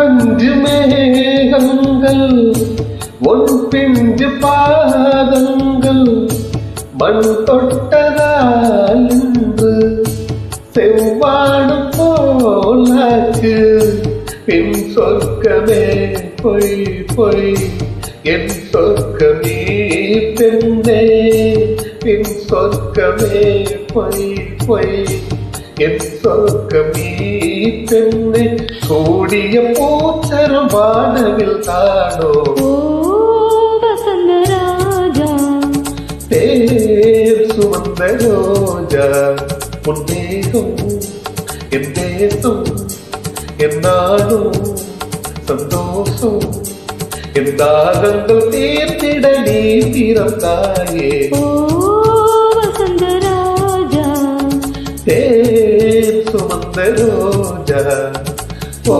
அஞ்சு மேகங்கள் ஒன் பிஞ்சு பாதங்கள் மண் தொட்டதால் இன்று செவ்வாடு போலாக்கு பின் சொர்க்கமே பொய் பொய் என் சொர்க்கமே பெண்ணே பின் சொர்க்கமே பொய் பொய் என் சொர்க்கமே பெண்ணே கூடிய பூச்சரம் வானவில் தானோ வசந்த ராஜா தேர் சுமந்த ரோஜா உன் தேகம் என் தேசம் என் நாடும் சந்தோஷம் என் தாகங்கள் தீர்த்திட நீ திறந்தாயே வசந்த ராஜா தேர் சுமந்த ரோஜா ஓ